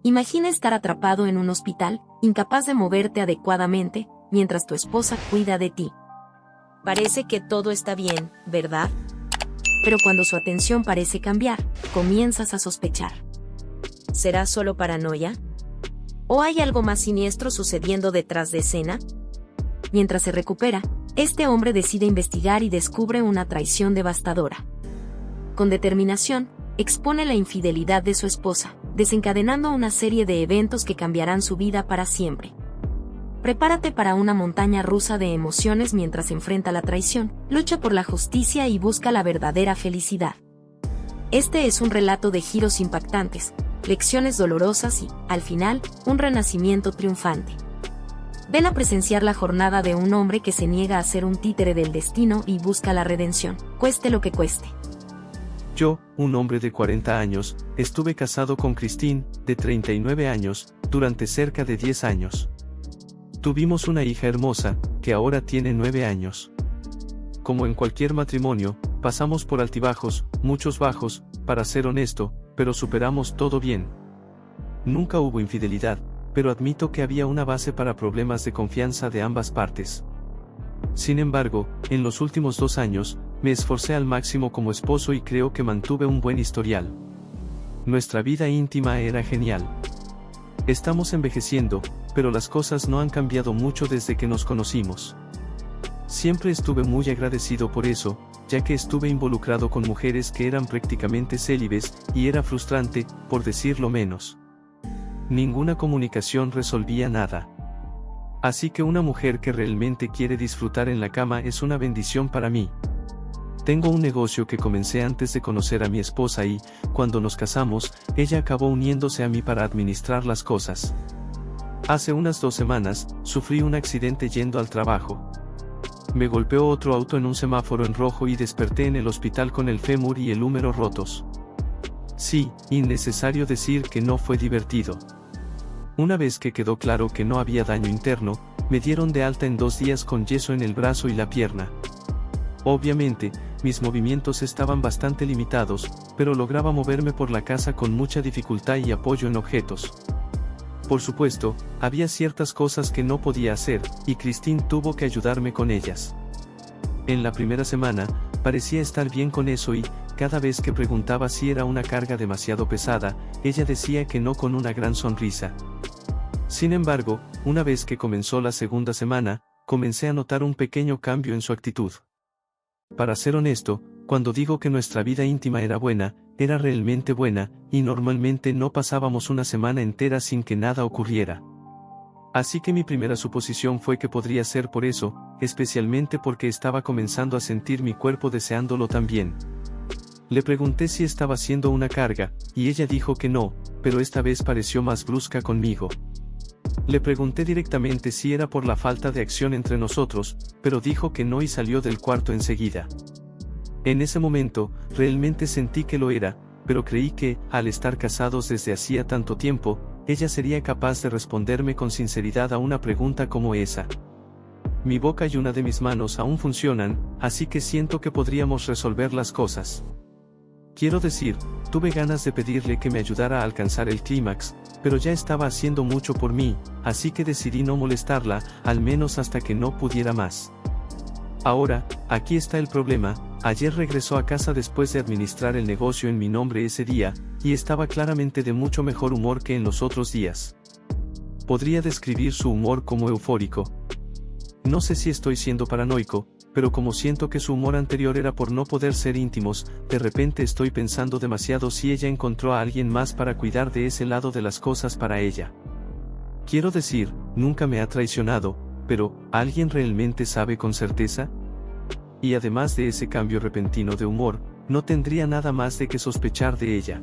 Imagina estar atrapado en un hospital, incapaz de moverte adecuadamente, mientras tu esposa cuida de ti. Parece que todo está bien, ¿verdad? Pero cuando su atención parece cambiar, comienzas a sospechar. ¿Será solo paranoia? ¿O hay algo más siniestro sucediendo detrás de escena? Mientras se recupera, este hombre decide investigar y descubre una traición devastadora. Con determinación, expone la infidelidad de su esposa, desencadenando una serie de eventos que cambiarán su vida para siempre. Prepárate para una montaña rusa de emociones mientras enfrenta la traición, lucha por la justicia y busca la verdadera felicidad. Este es un relato de giros impactantes, lecciones dolorosas y, al final, un renacimiento triunfante. Ven a presenciar la jornada de un hombre que se niega a ser un títere del destino y busca la redención, cueste lo que cueste. Yo, un hombre de 40 años, estuve casado con Christine, de 39 años, durante cerca de 10 años. Tuvimos una hija hermosa, que ahora tiene 9 años. Como en cualquier matrimonio, pasamos por altibajos, muchos bajos, para ser honesto, pero superamos todo bien. Nunca hubo infidelidad, pero admito que había una base para problemas de confianza de ambas partes. Sin embargo, en los últimos 2 años, me esforcé al máximo como esposo y creo que mantuve un buen historial. Nuestra vida íntima era genial. Estamos envejeciendo, pero las cosas no han cambiado mucho desde que nos conocimos. Siempre estuve muy agradecido por eso, ya que estuve involucrado con mujeres que eran prácticamente célibes, y era frustrante, por decirlo menos. Ninguna comunicación resolvía nada. Así que una mujer que realmente quiere disfrutar en la cama es una bendición para mí. Tengo un negocio que comencé antes de conocer a mi esposa y, cuando nos casamos, ella acabó uniéndose a mí para administrar las cosas. Hace unas 2 semanas, sufrí un accidente yendo al trabajo. Me golpeó otro auto en un semáforo en rojo y desperté en el hospital con el fémur y el húmero rotos. Sí, innecesario decir que no fue divertido. Una vez que quedó claro que no había daño interno, me dieron de alta en 2 días con yeso en el brazo y la pierna. Obviamente, mis movimientos estaban bastante limitados, pero lograba moverme por la casa con mucha dificultad y apoyo en objetos. Por supuesto, había ciertas cosas que no podía hacer, y Christine tuvo que ayudarme con ellas. En la primera semana, parecía estar bien con eso y, cada vez que preguntaba si era una carga demasiado pesada, ella decía que no con una gran sonrisa. Sin embargo, una vez que comenzó la segunda semana, comencé a notar un pequeño cambio en su actitud. Para ser honesto, cuando digo que nuestra vida íntima era buena, era realmente buena, y normalmente no pasábamos una semana entera sin que nada ocurriera. Así que mi primera suposición fue que podría ser por eso, especialmente porque estaba comenzando a sentir mi cuerpo deseándolo también. Le pregunté si estaba siendo una carga, y ella dijo que no, pero esta vez pareció más brusca conmigo. Le pregunté directamente si era por la falta de acción entre nosotros, pero dijo que no y salió del cuarto enseguida. En ese momento, realmente sentí que lo era, pero creí que, al estar casados desde hacía tanto tiempo, ella sería capaz de responderme con sinceridad a una pregunta como esa. Mi boca y una de mis manos aún funcionan, así que siento que podríamos resolver las cosas. Quiero decir, tuve ganas de pedirle que me ayudara a alcanzar el clímax, pero ya estaba haciendo mucho por mí, así que decidí no molestarla, al menos hasta que no pudiera más. Ahora, aquí está el problema. Ayer regresó a casa después de administrar el negocio en mi nombre ese día, y estaba claramente de mucho mejor humor que en los otros días. Podría describir su humor como eufórico. No sé si estoy siendo paranoico, pero como siento que su humor anterior era por no poder ser íntimos, de repente estoy pensando demasiado si ella encontró a alguien más para cuidar de ese lado de las cosas para ella. Quiero decir, nunca me ha traicionado, pero, ¿alguien realmente sabe con certeza? Y además de ese cambio repentino de humor, no tendría nada más de que sospechar de ella.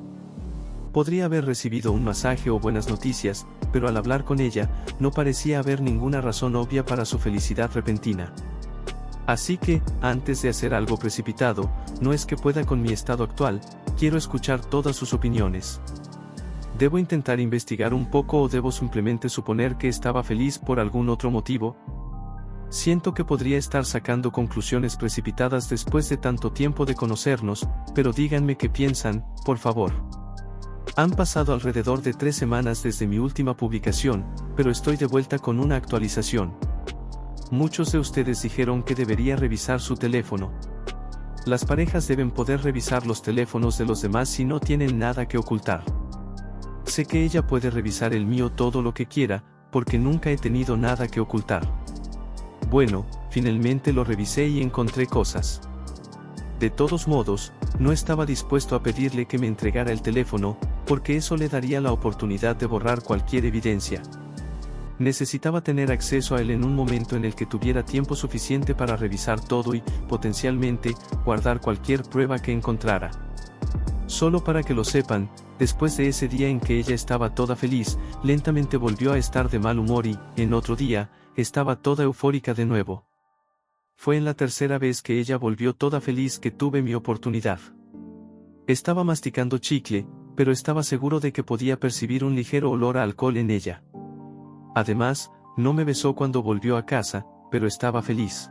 Podría haber recibido un masaje o buenas noticias, pero al hablar con ella, no parecía haber ninguna razón obvia para su felicidad repentina. Así que, antes de hacer algo precipitado, no es que pueda con mi estado actual, quiero escuchar todas sus opiniones. ¿Debo intentar investigar un poco o debo simplemente suponer que estaba feliz por algún otro motivo? Siento que podría estar sacando conclusiones precipitadas después de tanto tiempo de conocernos, pero díganme qué piensan, por favor. Han pasado alrededor de 3 semanas desde mi última publicación, pero estoy de vuelta con una actualización. Muchos de ustedes dijeron que debería revisar su teléfono. Las parejas deben poder revisar los teléfonos de los demás si no tienen nada que ocultar. Sé que ella puede revisar el mío todo lo que quiera, porque nunca he tenido nada que ocultar. Bueno, finalmente lo revisé y encontré cosas. De todos modos, no estaba dispuesto a pedirle que me entregara el teléfono, porque eso le daría la oportunidad de borrar cualquier evidencia. Necesitaba tener acceso a él en un momento en el que tuviera tiempo suficiente para revisar todo y, potencialmente, guardar cualquier prueba que encontrara. Solo para que lo sepan, después de ese día en que ella estaba toda feliz, lentamente volvió a estar de mal humor y, en otro día, estaba toda eufórica de nuevo. Fue en la tercera vez que ella volvió toda feliz que tuve mi oportunidad. Estaba masticando chicle, pero estaba seguro de que podía percibir un ligero olor a alcohol en ella. Además, no me besó cuando volvió a casa, pero estaba feliz.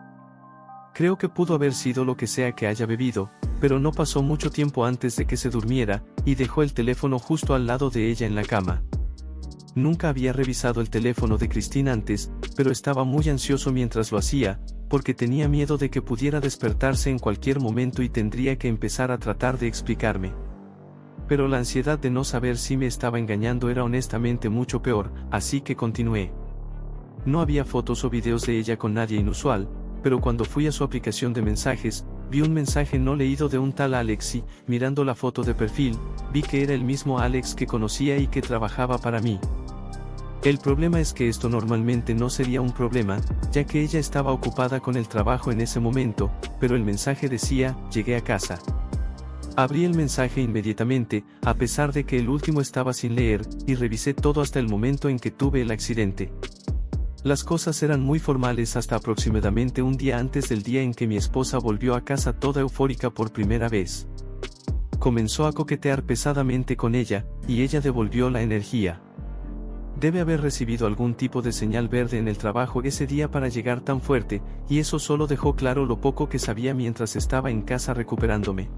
Creo que pudo haber sido lo que sea que haya bebido, pero no pasó mucho tiempo antes de que se durmiera, y dejó el teléfono justo al lado de ella en la cama. Nunca había revisado el teléfono de Christine antes, pero estaba muy ansioso mientras lo hacía, porque tenía miedo de que pudiera despertarse en cualquier momento y tendría que empezar a tratar de explicarme. Pero la ansiedad de no saber si me estaba engañando era honestamente mucho peor, así que continué. No había fotos o videos de ella con nadie inusual, pero cuando fui a su aplicación de mensajes, vi un mensaje no leído de un tal Alex y, mirando la foto de perfil, vi que era el mismo Alex que conocía y que trabajaba para mí. El problema es que esto normalmente no sería un problema, ya que ella estaba ocupada con el trabajo en ese momento, pero el mensaje decía, llegué a casa. Abrí el mensaje inmediatamente, a pesar de que el último estaba sin leer, y revisé todo hasta el momento en que tuve el accidente. Las cosas eran muy formales hasta aproximadamente un día antes del día en que mi esposa volvió a casa toda eufórica por primera vez. Comenzó a coquetear pesadamente con ella, y ella devolvió la energía. Debe haber recibido algún tipo de señal verde en el trabajo ese día para llegar tan fuerte, y eso solo dejó claro lo poco que sabía mientras estaba en casa recuperándome.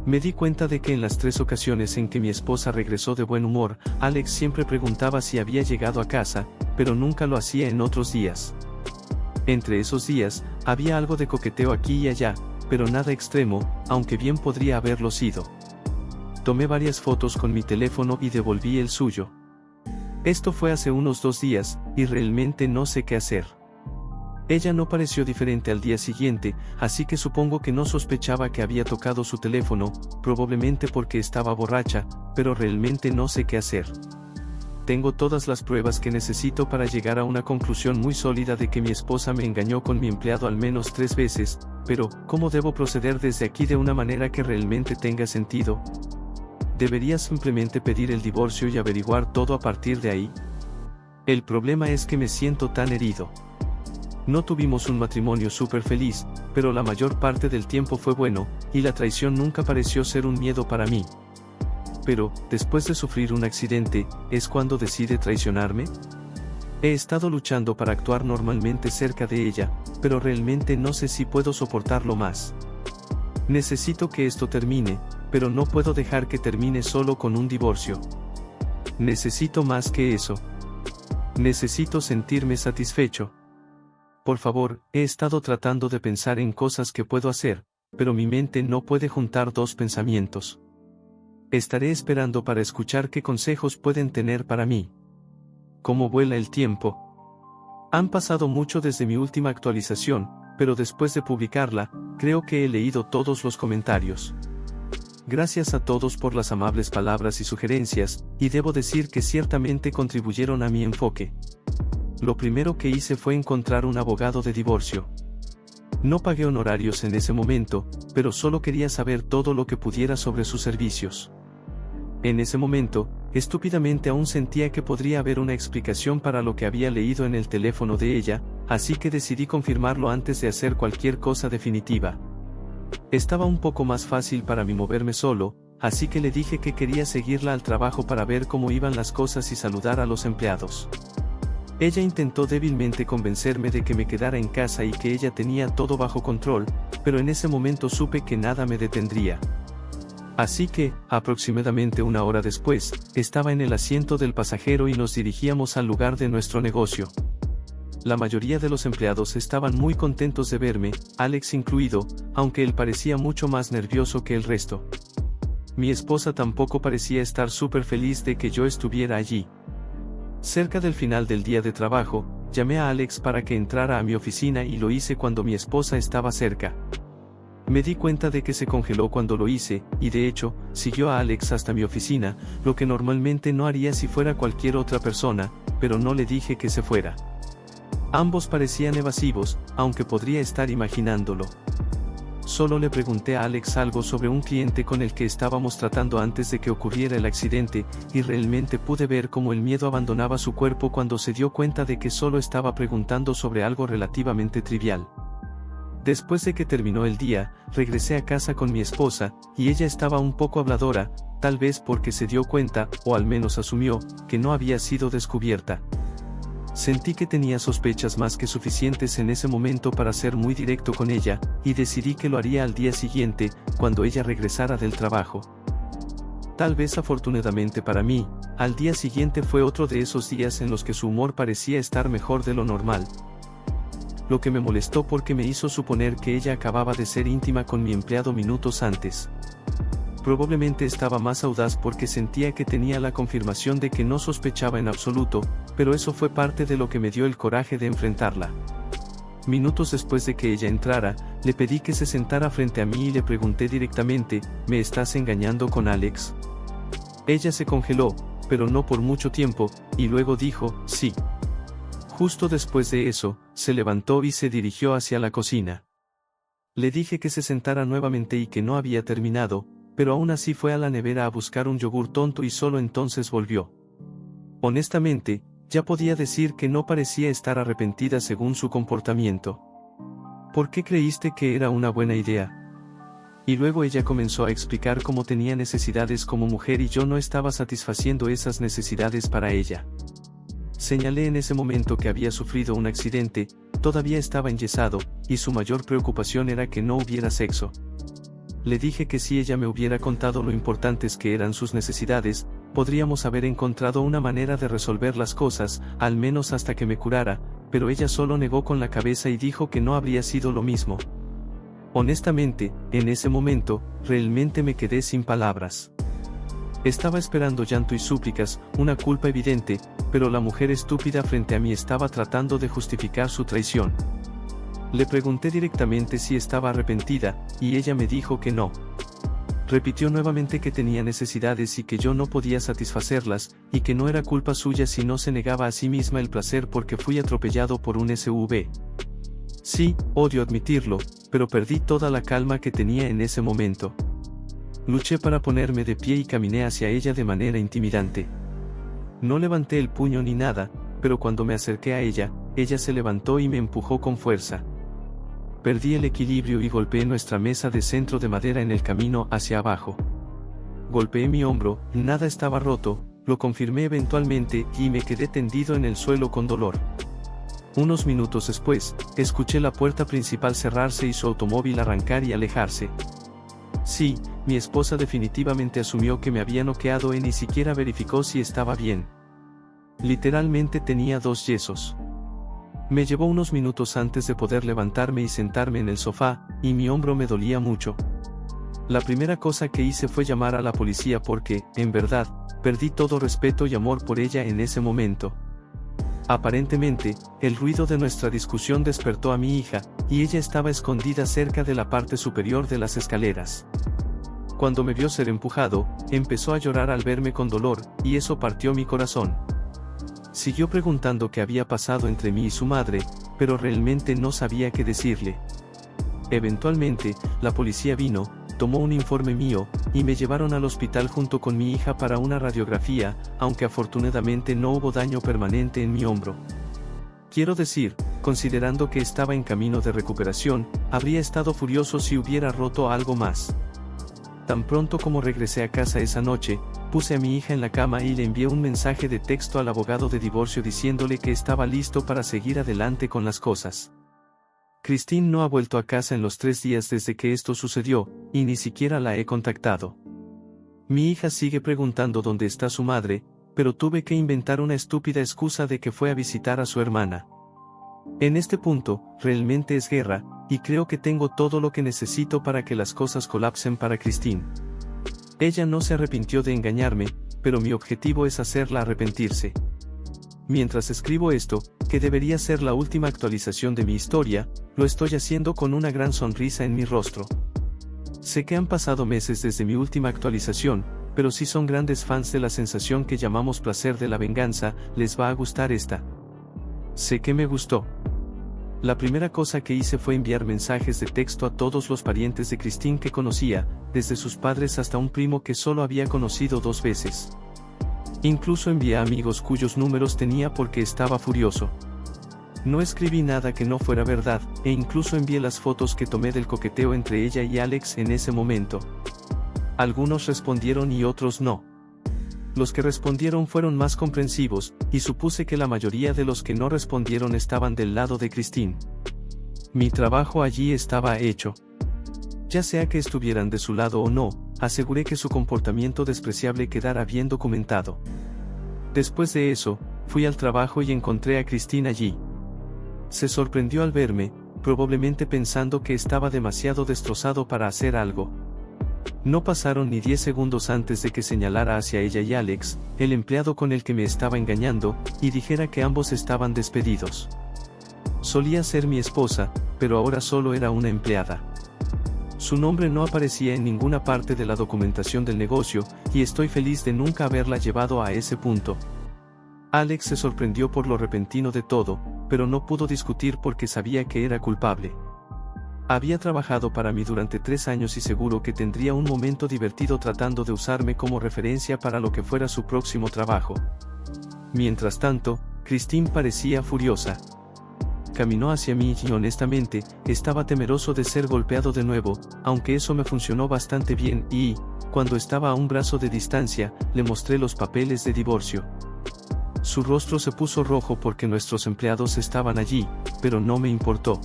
Me di cuenta de que en las 3 ocasiones en que mi esposa regresó de buen humor, Alex siempre preguntaba si había llegado a casa, pero nunca lo hacía en otros días. Entre esos días, había algo de coqueteo aquí y allá, pero nada extremo, aunque bien podría haberlo sido. Tomé varias fotos con mi teléfono y devolví el suyo. Esto fue hace unos 2 días, y realmente no sé qué hacer. Ella no pareció diferente al día siguiente, así que supongo que no sospechaba que había tocado su teléfono, probablemente porque estaba borracha, pero realmente no sé qué hacer. Tengo todas las pruebas que necesito para llegar a una conclusión muy sólida de que mi esposa me engañó con mi empleado al menos 3 veces, pero, ¿cómo debo proceder desde aquí de una manera que realmente tenga sentido? ¿Debería simplemente pedir el divorcio y averiguar todo a partir de ahí? El problema es que me siento tan herido. No tuvimos un matrimonio súper feliz, pero la mayor parte del tiempo fue bueno, y la traición nunca pareció ser un miedo para mí. Pero, después de sufrir un accidente, ¿es cuando decide traicionarme? He estado luchando para actuar normalmente cerca de ella, pero realmente no sé si puedo soportarlo más. Necesito que esto termine, pero no puedo dejar que termine solo con un divorcio. Necesito más que eso. Necesito sentirme satisfecho. Por favor, he estado tratando de pensar en cosas que puedo hacer, pero mi mente no puede juntar 2 pensamientos. Estaré esperando para escuchar qué consejos pueden tener para mí. ¿Cómo vuela el tiempo? Han pasado mucho desde mi última actualización, pero después de publicarla, creo que he leído todos los comentarios. Gracias a todos por las amables palabras y sugerencias, y debo decir que ciertamente contribuyeron a mi enfoque. Lo primero que hice fue encontrar un abogado de divorcio. No pagué honorarios en ese momento, pero solo quería saber todo lo que pudiera sobre sus servicios. En ese momento, estúpidamente aún sentía que podría haber una explicación para lo que había leído en el teléfono de ella, así que decidí confirmarlo antes de hacer cualquier cosa definitiva. Estaba un poco más fácil para mí moverme solo, así que le dije que quería seguirla al trabajo para ver cómo iban las cosas y saludar a los empleados. Ella intentó débilmente convencerme de que me quedara en casa y que ella tenía todo bajo control, pero en ese momento supe que nada me detendría. Así que, aproximadamente una hora después, estaba en el asiento del pasajero y nos dirigíamos al lugar de nuestro negocio. La mayoría de los empleados estaban muy contentos de verme, Alex incluido, aunque él parecía mucho más nervioso que el resto. Mi esposa tampoco parecía estar súper feliz de que yo estuviera allí. Cerca del final del día de trabajo, llamé a Alex para que entrara a mi oficina y lo hice cuando mi esposa estaba cerca. Me di cuenta de que se congeló cuando lo hice, y de hecho, siguió a Alex hasta mi oficina, lo que normalmente no haría si fuera cualquier otra persona, pero no le dije que se fuera. Ambos parecían evasivos, aunque podría estar imaginándolo. Solo le pregunté a Alex algo sobre un cliente con el que estábamos tratando antes de que ocurriera el accidente, y realmente pude ver cómo el miedo abandonaba su cuerpo cuando se dio cuenta de que solo estaba preguntando sobre algo relativamente trivial. Después de que terminó el día, regresé a casa con mi esposa, y ella estaba un poco habladora, tal vez porque se dio cuenta, o al menos asumió, que no había sido descubierta. Sentí que tenía sospechas más que suficientes en ese momento para ser muy directo con ella, y decidí que lo haría al día siguiente, cuando ella regresara del trabajo. Tal vez afortunadamente para mí, al día siguiente fue otro de esos días en los que su humor parecía estar mejor de lo normal. Lo que me molestó porque me hizo suponer que ella acababa de ser íntima con mi empleado minutos antes. Probablemente estaba más audaz porque sentía que tenía la confirmación de que no sospechaba en absoluto, pero eso fue parte de lo que me dio el coraje de enfrentarla. Minutos después de que ella entrara, le pedí que se sentara frente a mí y le pregunté directamente, ¿me estás engañando con Alex? Ella se congeló, pero no por mucho tiempo, y luego dijo, sí. Justo después de eso, se levantó y se dirigió hacia la cocina. Le dije que se sentara nuevamente y que no había terminado, pero aún así fue a la nevera a buscar un yogur tonto y solo entonces volvió. Honestamente, ya podía decir que no parecía estar arrepentida según su comportamiento. ¿Por qué creíste que era una buena idea? Y luego ella comenzó a explicar cómo tenía necesidades como mujer y yo no estaba satisfaciendo esas necesidades para ella. Señalé en ese momento que había sufrido un accidente, todavía estaba enyesado, y su mayor preocupación era que no hubiera sexo. Le dije que si ella me hubiera contado lo importantes que eran sus necesidades, podríamos haber encontrado una manera de resolver las cosas, al menos hasta que me curara, pero ella solo negó con la cabeza y dijo que no habría sido lo mismo. Honestamente, en ese momento, realmente me quedé sin palabras. Estaba esperando llanto y súplicas, una culpa evidente, pero la mujer estúpida frente a mí estaba tratando de justificar su traición. Le pregunté directamente si estaba arrepentida, y ella me dijo que no. Repitió nuevamente que tenía necesidades y que yo no podía satisfacerlas, y que no era culpa suya si no se negaba a sí misma el placer porque fui atropellado por un SUV. Sí, odio admitirlo, pero perdí toda la calma que tenía en ese momento. Luché para ponerme de pie y caminé hacia ella de manera intimidante. No levanté el puño ni nada, pero cuando me acerqué a ella, ella se levantó y me empujó con fuerza. Perdí el equilibrio y golpeé nuestra mesa de centro de madera en el camino hacia abajo. Golpeé mi hombro, nada estaba roto, lo confirmé eventualmente y me quedé tendido en el suelo con dolor. Unos minutos después, escuché la puerta principal cerrarse y su automóvil arrancar y alejarse. Sí, mi esposa definitivamente asumió que me había noqueado y ni siquiera verificó si estaba bien. Literalmente tenía 2 yesos. Me llevó unos minutos antes de poder levantarme y sentarme en el sofá, y mi hombro me dolía mucho. La primera cosa que hice fue llamar a la policía porque, en verdad, perdí todo respeto y amor por ella en ese momento. Aparentemente, el ruido de nuestra discusión despertó a mi hija, y ella estaba escondida cerca de la parte superior de las escaleras. Cuando me vio ser empujado, empezó a llorar al verme con dolor, y eso partió mi corazón. Siguió preguntando qué había pasado entre mí y su madre, pero realmente no sabía qué decirle. Eventualmente, la policía vino, tomó un informe mío, y me llevaron al hospital junto con mi hija para una radiografía, aunque afortunadamente no hubo daño permanente en mi hombro. Quiero decir, considerando que estaba en camino de recuperación, habría estado furioso si hubiera roto algo más. Tan pronto como regresé a casa esa noche, puse a mi hija en la cama y le envié un mensaje de texto al abogado de divorcio diciéndole que estaba listo para seguir adelante con las cosas. Christine no ha vuelto a casa en los 3 días desde que esto sucedió, y ni siquiera la he contactado. Mi hija sigue preguntando dónde está su madre, pero tuve que inventar una estúpida excusa de que fue a visitar a su hermana. En este punto, realmente es guerra, y creo que tengo todo lo que necesito para que las cosas colapsen para Christine. Ella no se arrepintió de engañarme, pero mi objetivo es hacerla arrepentirse. Mientras escribo esto, que debería ser la última actualización de mi historia, lo estoy haciendo con una gran sonrisa en mi rostro. Sé que han pasado meses desde mi última actualización, pero si son grandes fans de la sensación que llamamos placer de la venganza, les va a gustar esta. Sé que me gustó. La primera cosa que hice fue enviar mensajes de texto a todos los parientes de Christine que conocía, desde sus padres hasta un primo que solo había conocido 2 veces. Incluso envié a amigos cuyos números tenía porque estaba furioso. No escribí nada que no fuera verdad, e incluso envié las fotos que tomé del coqueteo entre ella y Alex en ese momento. Algunos respondieron y otros no. Los que respondieron fueron más comprensivos, y supuse que la mayoría de los que no respondieron estaban del lado de Christine. Mi trabajo allí estaba hecho. Ya sea que estuvieran de su lado o no, aseguré que su comportamiento despreciable quedara bien documentado. Después de eso, fui al trabajo y encontré a Christine allí. Se sorprendió al verme, probablemente pensando que estaba demasiado destrozado para hacer algo. No pasaron ni 10 segundos antes de que señalara hacia ella y Alex, el empleado con el que me estaba engañando, y dijera que ambos estaban despedidos. Solía ser mi esposa, pero ahora solo era una empleada. Su nombre no aparecía en ninguna parte de la documentación del negocio, y estoy feliz de nunca haberla llevado a ese punto. Alex se sorprendió por lo repentino de todo, pero no pudo discutir porque sabía que era culpable. Había trabajado para mí durante 3 años y seguro que tendría un momento divertido tratando de usarme como referencia para lo que fuera su próximo trabajo. Mientras tanto, Christine parecía furiosa. Caminó hacia mí y honestamente, estaba temeroso de ser golpeado de nuevo, aunque eso me funcionó bastante bien y, cuando estaba a un brazo de distancia, le mostré los papeles de divorcio. Su rostro se puso rojo porque nuestros empleados estaban allí, pero no me importó.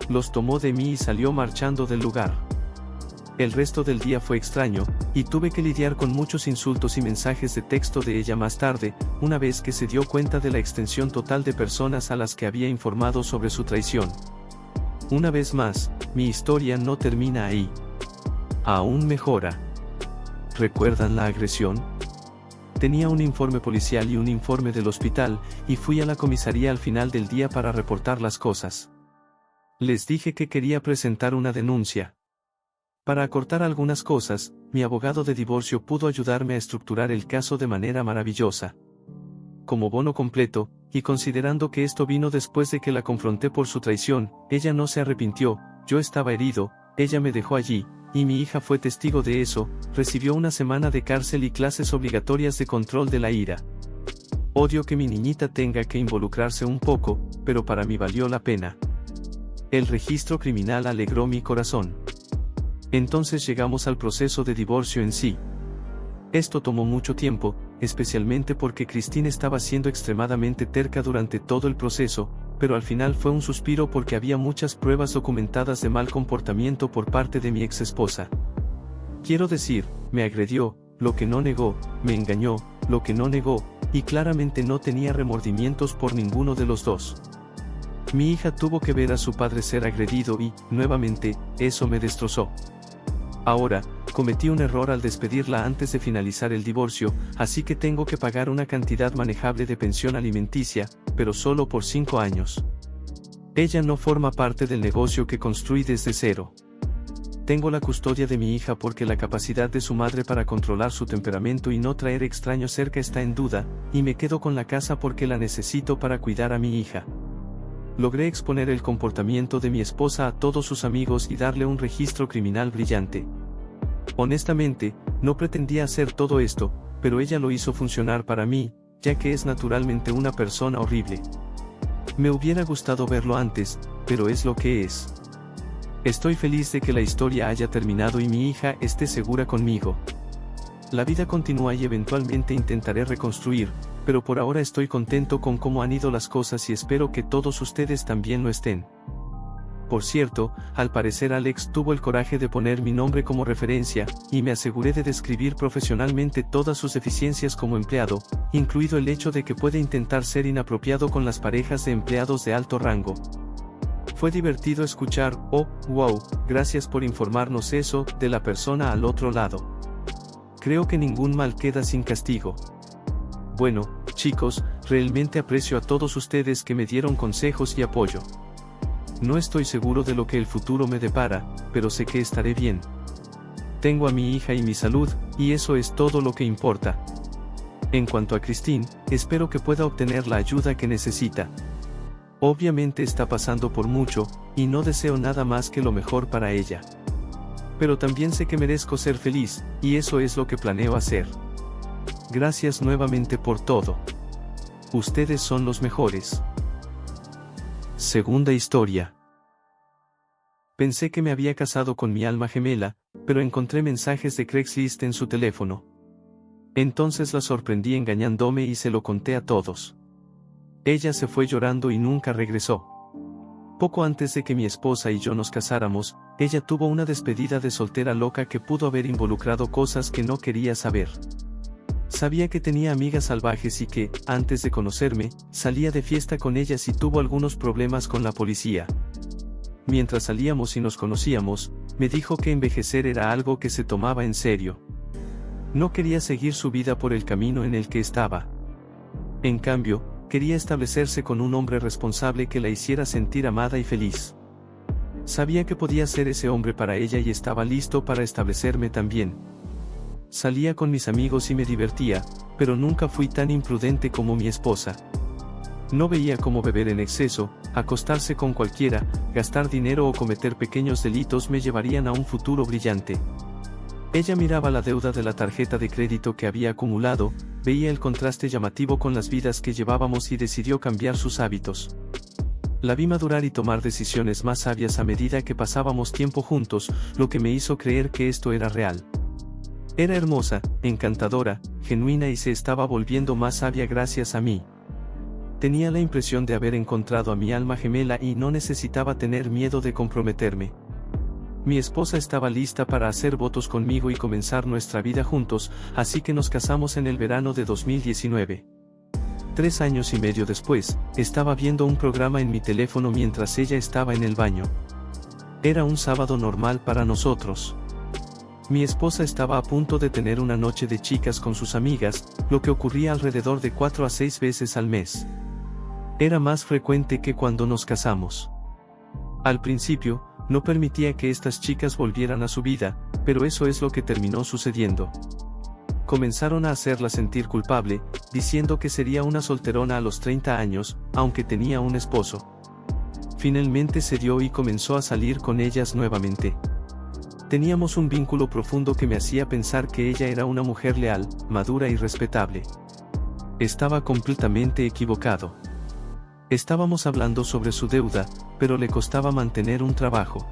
Los tomó de mí y salió marchando del lugar. El resto del día fue extraño, y tuve que lidiar con muchos insultos y mensajes de texto de ella más tarde, una vez que se dio cuenta de la extensión total de personas a las que había informado sobre su traición. Una vez más, mi historia no termina ahí. Aún mejora. ¿Recuerdan la agresión? Tenía un informe policial y un informe del hospital, y fui a la comisaría al final del día para reportar las cosas. Les dije que quería presentar una denuncia. Para acortar algunas cosas, mi abogado de divorcio pudo ayudarme a estructurar el caso de manera maravillosa. Como bono completo, y considerando que esto vino después de que la confronté por su traición, ella no se arrepintió, yo estaba herido, ella me dejó allí, y mi hija fue testigo de eso, recibió 1 semana de cárcel y clases obligatorias de control de la ira. Odio que mi niñita tenga que involucrarse un poco, pero para mí valió la pena. El registro criminal alegró mi corazón. Entonces llegamos al proceso de divorcio en sí. Esto tomó mucho tiempo, especialmente porque Christine estaba siendo extremadamente terca durante todo el proceso, pero al final fue un suspiro porque había muchas pruebas documentadas de mal comportamiento por parte de mi ex esposa. Quiero decir, me agredió, lo que no negó, me engañó, lo que no negó, y claramente no tenía remordimientos por ninguno de los dos. Mi hija tuvo que ver a su padre ser agredido y, nuevamente, eso me destrozó. Ahora, cometí un error al despedirla antes de finalizar el divorcio, así que tengo que pagar una cantidad manejable de pensión alimenticia, pero solo por 5 años. Ella no forma parte del negocio que construí desde cero. Tengo la custodia de mi hija porque la capacidad de su madre para controlar su temperamento y no traer extraños cerca está en duda, y me quedo con la casa porque la necesito para cuidar a mi hija. Logré exponer el comportamiento de mi esposa a todos sus amigos y darle un registro criminal brillante. Honestamente, no pretendía hacer todo esto, pero ella lo hizo funcionar para mí, ya que es naturalmente una persona horrible. Me hubiera gustado verlo antes, pero es lo que es. Estoy feliz de que la historia haya terminado y mi hija esté segura conmigo. La vida continúa y eventualmente intentaré reconstruir, pero por ahora estoy contento con cómo han ido las cosas y espero que todos ustedes también lo estén. Por cierto, al parecer Alex tuvo el coraje de poner mi nombre como referencia, y me aseguré de describir profesionalmente todas sus deficiencias como empleado, incluido el hecho de que puede intentar ser inapropiado con las parejas de empleados de alto rango. Fue divertido escuchar, oh, wow, gracias por informarnos eso, de la persona al otro lado. Creo que ningún mal queda sin castigo. Bueno, chicos, realmente aprecio a todos ustedes que me dieron consejos y apoyo. No estoy seguro de lo que el futuro me depara, pero sé que estaré bien. Tengo a mi hija y mi salud, y eso es todo lo que importa. En cuanto a Christine, espero que pueda obtener la ayuda que necesita. Obviamente está pasando por mucho, y no deseo nada más que lo mejor para ella. Pero también sé que merezco ser feliz, y eso es lo que planeo hacer. Gracias nuevamente por todo. Ustedes son los mejores. Segunda historia. Pensé que me había casado con mi alma gemela, pero encontré mensajes de Craigslist en su teléfono. Entonces la sorprendí engañándome y se lo conté a todos. Ella se fue llorando y nunca regresó. Poco antes de que mi esposa y yo nos casáramos, ella tuvo una despedida de soltera loca que pudo haber involucrado cosas que no quería saber. Sabía que tenía amigas salvajes y que, antes de conocerme, salía de fiesta con ellas y tuvo algunos problemas con la policía. Mientras salíamos y nos conocíamos, me dijo que envejecer era algo que se tomaba en serio. No quería seguir su vida por el camino en el que estaba. En cambio, quería establecerse con un hombre responsable que la hiciera sentir amada y feliz. Sabía que podía ser ese hombre para ella y estaba listo para establecerme también. Salía con mis amigos y me divertía, pero nunca fui tan imprudente como mi esposa. No veía cómo beber en exceso, acostarse con cualquiera, gastar dinero o cometer pequeños delitos me llevarían a un futuro brillante. Ella miraba la deuda de la tarjeta de crédito que había acumulado, veía el contraste llamativo con las vidas que llevábamos y decidió cambiar sus hábitos. La vi madurar y tomar decisiones más sabias a medida que pasábamos tiempo juntos, lo que me hizo creer que esto era real. Era hermosa, encantadora, genuina y se estaba volviendo más sabia gracias a mí. Tenía la impresión de haber encontrado a mi alma gemela y no necesitaba tener miedo de comprometerme. Mi esposa estaba lista para hacer votos conmigo y comenzar nuestra vida juntos, así que nos casamos en el verano de 2019. 3 años y medio después, estaba viendo un programa en mi teléfono mientras ella estaba en el baño. Era un sábado normal para nosotros. Mi esposa estaba a punto de tener una noche de chicas con sus amigas, lo que ocurría alrededor de 4 a 6 veces al mes. Era más frecuente que cuando nos casamos. Al principio, no permitía que estas chicas volvieran a su vida, pero eso es lo que terminó sucediendo. Comenzaron a hacerla sentir culpable, diciendo que sería una solterona a los 30 años, aunque tenía un esposo. Finalmente cedió y comenzó a salir con ellas nuevamente. Teníamos un vínculo profundo que me hacía pensar que ella era una mujer leal, madura y respetable. Estaba completamente equivocado. Estábamos hablando sobre su deuda, pero le costaba mantener un trabajo.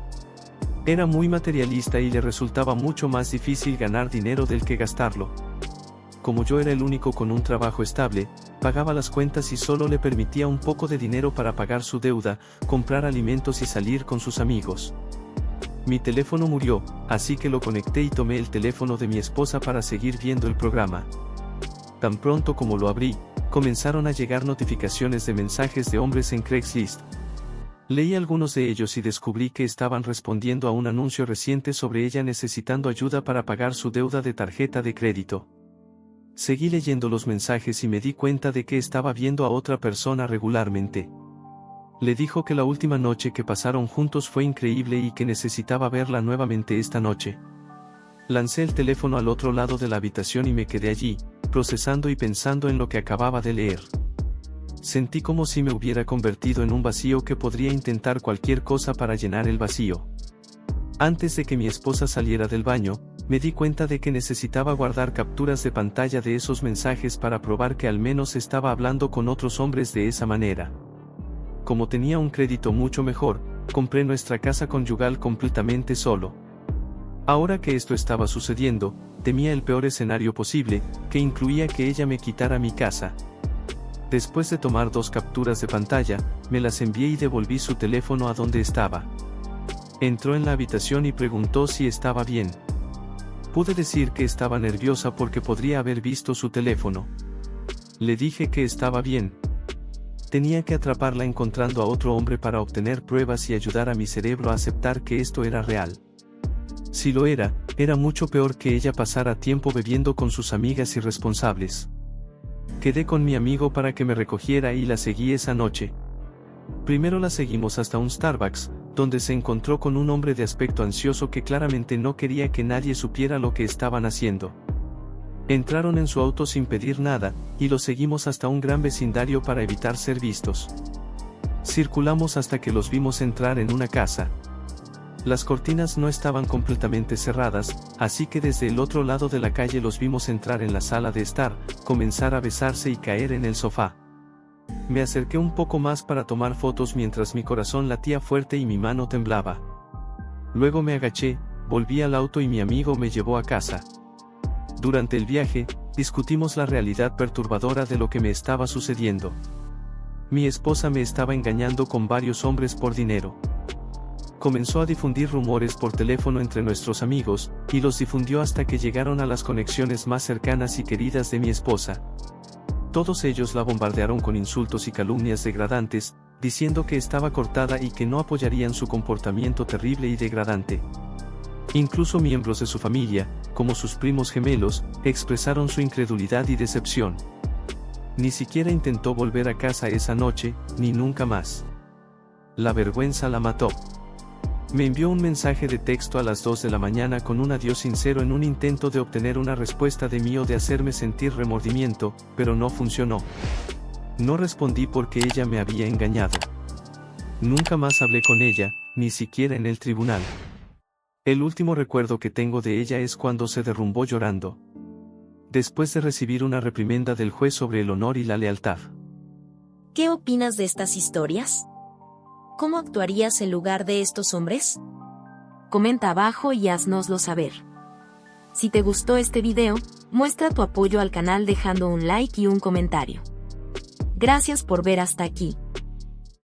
Era muy materialista y le resultaba mucho más difícil ganar dinero del que gastarlo. Como yo era el único con un trabajo estable, pagaba las cuentas y solo le permitía un poco de dinero para pagar su deuda, comprar alimentos y salir con sus amigos. Mi teléfono murió, así que lo conecté y tomé el teléfono de mi esposa para seguir viendo el programa. Tan pronto como lo abrí, comenzaron a llegar notificaciones de mensajes de hombres en Craigslist. Leí algunos de ellos y descubrí que estaban respondiendo a un anuncio reciente sobre ella necesitando ayuda para pagar su deuda de tarjeta de crédito. Seguí leyendo los mensajes y me di cuenta de que estaba viendo a otra persona regularmente. Le dijo que la última noche que pasaron juntos fue increíble y que necesitaba verla nuevamente esta noche. Lancé el teléfono al otro lado de la habitación y me quedé allí, procesando y pensando en lo que acababa de leer. Sentí como si me hubiera convertido en un vacío que podría intentar cualquier cosa para llenar el vacío. Antes de que mi esposa saliera del baño, me di cuenta de que necesitaba guardar capturas de pantalla de esos mensajes para probar que al menos estaba hablando con otros hombres de esa manera. Como tenía un crédito mucho mejor, compré nuestra casa conyugal completamente solo. Ahora que esto estaba sucediendo, temía el peor escenario posible, que incluía que ella me quitara mi casa. Después de tomar 2 capturas de pantalla, me las envié y devolví su teléfono a donde estaba. Entró en la habitación y preguntó si estaba bien. Pude decir que estaba nerviosa porque podría haber visto su teléfono. Le dije que estaba bien. Tenía que atraparla encontrando a otro hombre para obtener pruebas y ayudar a mi cerebro a aceptar que esto era real. Si lo era mucho peor que ella pasara tiempo bebiendo con sus amigas irresponsables. Quedé con mi amigo para que me recogiera y la seguí esa noche. Primero la seguimos hasta un Starbucks, donde se encontró con un hombre de aspecto ansioso que claramente no quería que nadie supiera lo que estaban haciendo. Entraron en su auto sin pedir nada, y lo seguimos hasta un gran vecindario para evitar ser vistos. Circulamos hasta que los vimos entrar en una casa. Las cortinas no estaban completamente cerradas, así que desde el otro lado de la calle los vimos entrar en la sala de estar, comenzar a besarse y caer en el sofá. Me acerqué un poco más para tomar fotos mientras mi corazón latía fuerte y mi mano temblaba. Luego me agaché, volví al auto y mi amigo me llevó a casa. Durante el viaje, discutimos la realidad perturbadora de lo que me estaba sucediendo. Mi esposa me estaba engañando con varios hombres por dinero. Comenzó a difundir rumores por teléfono entre nuestros amigos, y los difundió hasta que llegaron a las conexiones más cercanas y queridas de mi esposa. Todos ellos la bombardearon con insultos y calumnias degradantes, diciendo que estaba cortada y que no apoyarían su comportamiento terrible y degradante. Incluso miembros de su familia, como sus primos gemelos, expresaron su incredulidad y decepción. Ni siquiera intentó volver a casa esa noche, ni nunca más. La vergüenza la mató. Me envió un mensaje de texto a las 2 de la mañana con un adiós sincero en un intento de obtener una respuesta de mí o de hacerme sentir remordimiento, pero no funcionó. No respondí porque ella me había engañado. Nunca más hablé con ella, ni siquiera en el tribunal. El último recuerdo que tengo de ella es cuando se derrumbó llorando. Después de recibir una reprimenda del juez sobre el honor y la lealtad. ¿Qué opinas de estas historias? ¿Cómo actuarías en lugar de estos hombres? Comenta abajo y haznoslo saber. Si te gustó este video, muestra tu apoyo al canal dejando un like y un comentario. Gracias por ver hasta aquí.